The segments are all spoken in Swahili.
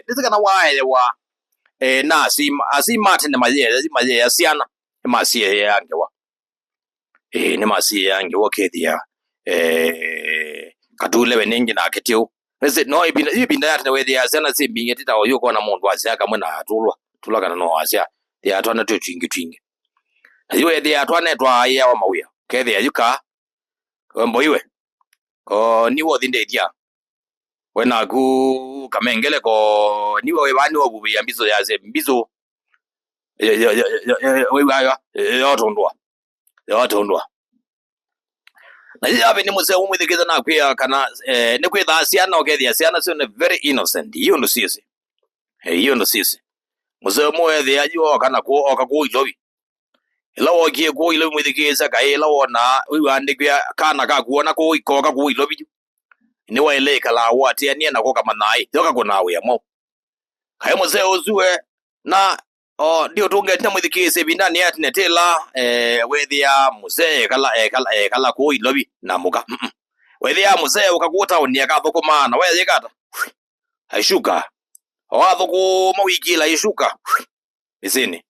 Nisikana wae wa na asima tene maye asiana masie yange wa ne masie yange wa kedia katule weningi na ketio ese no ibinda yatne we dia asiana simbinge tita oyuko na mundu asia kamwe na tulwa kana no asia dia atwana twingi ayo dia atwana twa ya wa mawia kedia yuka mboiwe niwo thinde dia wena ku kamengele ko niwo we bani obubi ya mbizo ya ze mbizo we baya yotondwa na yabe ni muse umwithikeza na kwia kana ni kwitha asiana okethia asiana so very innocent hiyo ndo sisi hiyo ndo sisi muse mwethi ajo kana ko okakuilobi ila wogie ko ile mwithikeza ka ila wona we wandikia kana ka kuona ko ikoka kuilobi ni waile kala wati ani na ko kama nai yoka kuna we mo kai muse ozue na ndio tungete mwithikise bindani yatne tela wethia muse kala ko ilobi na muka wethia muse ukakuta unia kathukuma na wethi kata aishuka wathuku mawikila ishuka isini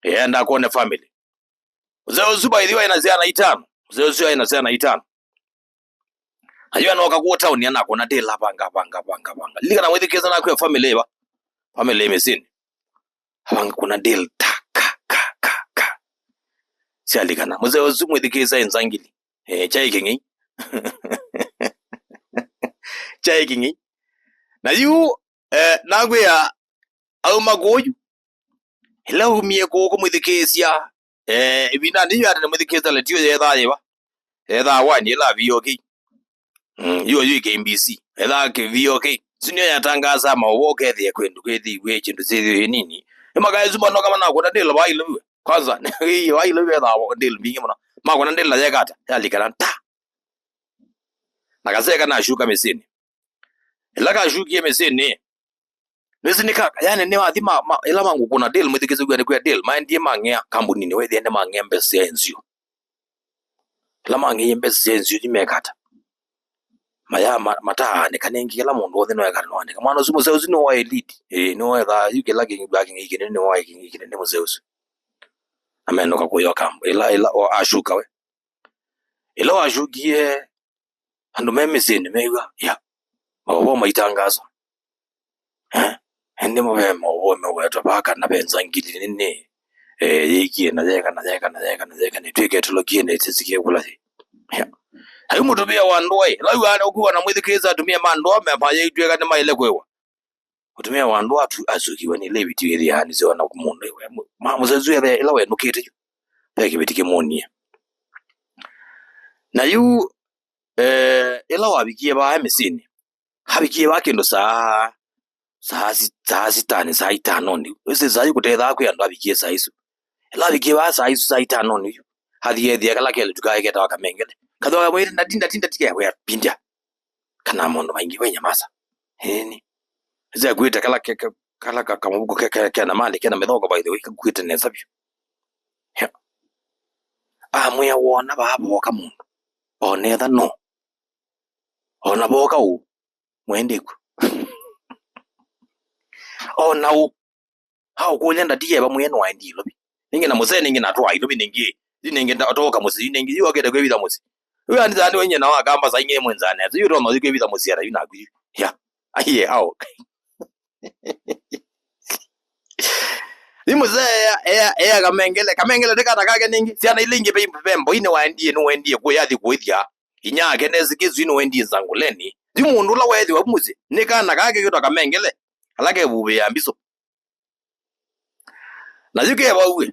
enda kuone family muse zuba idhiwa inaziana itano muse zuba inaziana itano ayua no kakuta unia na kuna tela panga lika na mwithikise na kwa family mesini abanga kuna deal ka sialikana muze ozumu dikeza enzangili chaikingi chaikingi na yu nagwe ya au magoyu ila umie ko mwidikesia ibina ndiyo ate mwidikeza letio yetha wani ila VOK yu KMBC ila ke VOK sinyo yatangaza mawoke thie kwendu kwethi we chindu zithi nini imagaye zuma no kama na kuna ndela bailo kwanza hiyo bailo yetha ndela bingi mona makona ndela yakata yalikana ta nakaseka na shuka mesini ila ka shuki mesini nisinika yani ne wathima ila mangu kuna deal mwithikeze kwa deal mindie mangea kambuni ni wethi ende mangea mbese enzio ila mangea mbese enzio dimekata maya mata ne kanengi kala mundu othe no yakana no mwana zumo zeus no wa elite no etha yuke lagi backing ikine no wa ikine ne zeus ameno ka kuyo kambo ila o ashuka we ila ashukie andu memesini meiwa ya mabo maitangazo ende mo weto baka na benza ngili nene yikie na yeka ne tweke tulokie ne tsike kula ya ayo mutumia wandoi lawana ukuwa na mwithikeza atumia mando amepaye itweka ne maile kwewa utumia wando atu azukiwa ni leviti ile yani zona kumundu we muzezu ya ila we nukete peke bitike monia na yu ila wabikie ba mesini habikie ba kendo saa sitani saa itano ndi wese zayi kutetha ku yandu abikie saa isu ila abikie ba saa isu saa itano ndi hathie thia kala kele tukaye keta wakamengele kadwa mwiri ndinda tike we pindia kana mondo maingi wenya masa heni ze gwita kala kamabuko kana mali kana medhogo by the way gwita nesabyo mwe wona babo kamundu onetha no ona boka u mwendeku ona u hao kunyenda diye ba mwene wa ndilo bi ninge na musene ninge na twa ilo bi ninge ndatoka musi ninge yogede kwebida musi uyu andizani wenye na wakamba za inge mwenzane azu yuro no kwebida musi ara yuna gwi ya aye hao Imuzea kamengele dekata kage ningi siana ilingi pembo ine waendie no wendie ko yathi kuithia inyake nezikizu ino wendie zanguleni dimundu la wethi wamuzi nikana kage kito kamengele alake bube yambiso na yuke bawe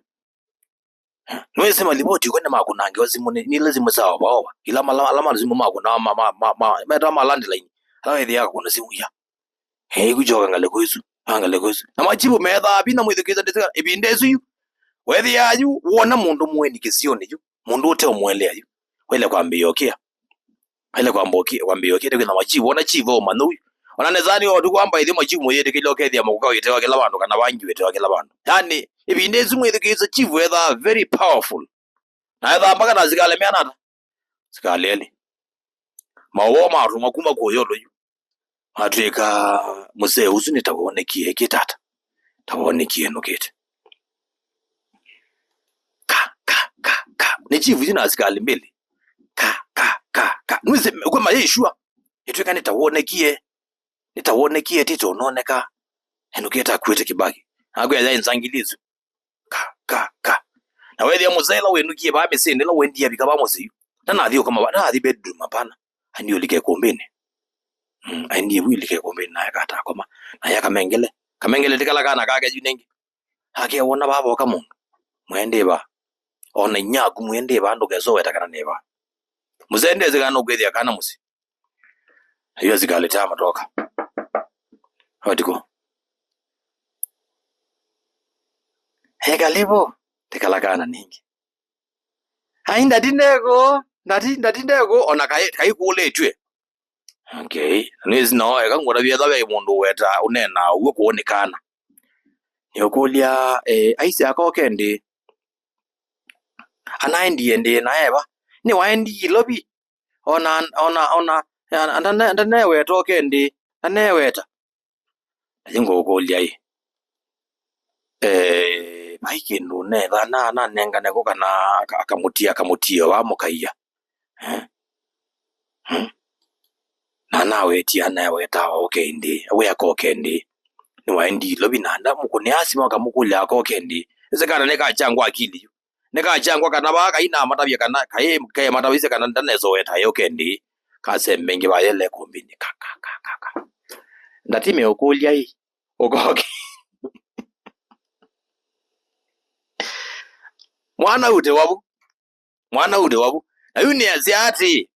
no sema liboti kwenda makunange wazimu ni lazima sawa bawa ila alama lazima makuna meta landline la wethi yako kuna simu ya kujoga ngale kuisu angale kuisu na majibu metha bina mwithikeza ndika ibindezu yu wethi ayu wona mundu mweni kisioni yu mundu ute omwelea yu wele kwambiokia kwambiokia na majibu wona chivo manu ona nezani odu kwamba ile majibu moyete kile okethia mukuka ite wakela bandu kana bangi wete wakela bandu yani ibindezu mwithikeza chivu whether very powerful na etha mpaka na zikale mianata zikalele mawo maru makuma kuyodo yu atwika muse usu nitawonekie kitata tawonekie no kit ka ni chifu jina asikali mbili ka nwize kwa mayeshua itwika nitawonekie tito noneka enuketa kwete kibaki agwe ya nsangilizo ka na wewe muzela wenukie ba mesende lo wendia bikaba musi na adio kama na adi bedroom hapana andio like kombeni andio like kombeni na yakata koma na yakamengele tikala kana kage junengi hake wona baba kamuntu mwende ba ona nyagu mwende ba ndo gezo wetakana neba muzende zikana ugethia kana musi hiyo zikaleta matoka hodiko hegalibo tikalakana ningi hainda dinego ndindego ona kai kuletwe okay nezi no eka ngora bya dabe mundu weta unena uwe kuonekana yokulia aisi akoke ndi anaendi ndi naeba ni waendi lobi ona andane toke ndi aneweta ajingo kulia yi maiki ndo ne na nenga neko kana akamutia wa mukaiya nawe ti anawe ta okay ndi we akoke ndi ni waendi lobi nanda mukuni asima kamukulia akoke ndi ezekana neka changwa akili neka changwa kana ba kaina matabya kana kaye matabise kana ndanezo weta yoke ndi kasemenge bayele kombini ka ndatime okulia yi okoke mwana ude wabu na yuni aziati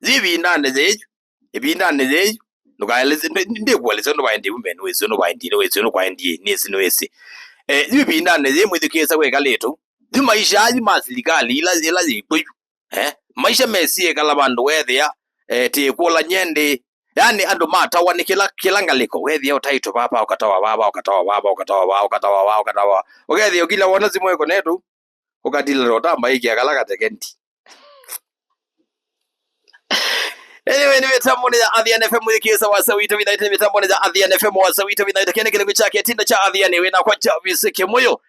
zibindane zeju ibindane zeju nukaeleze ndikwaleze no baindi umene wese no kwaindi nisi no wese zibindane zemwidikeza kwekaleto zimaisha azi masilikali ila zikwe maisha mesi ekala bandu wethia tikola nyende yani ando mata wanikila kilangaliko wethia utaito papa ukatawa ukethia ukila wona zimwe konetu ukadila rotamba iki akalaka tekenti anyway ni mitambo ya Adhian FM mwikiza wa Sawito Vinaita mitambo ya Adhian FM wa Sawito Vinaita kene kile chake tinda cha Adhian we na kwa chavise kemoyo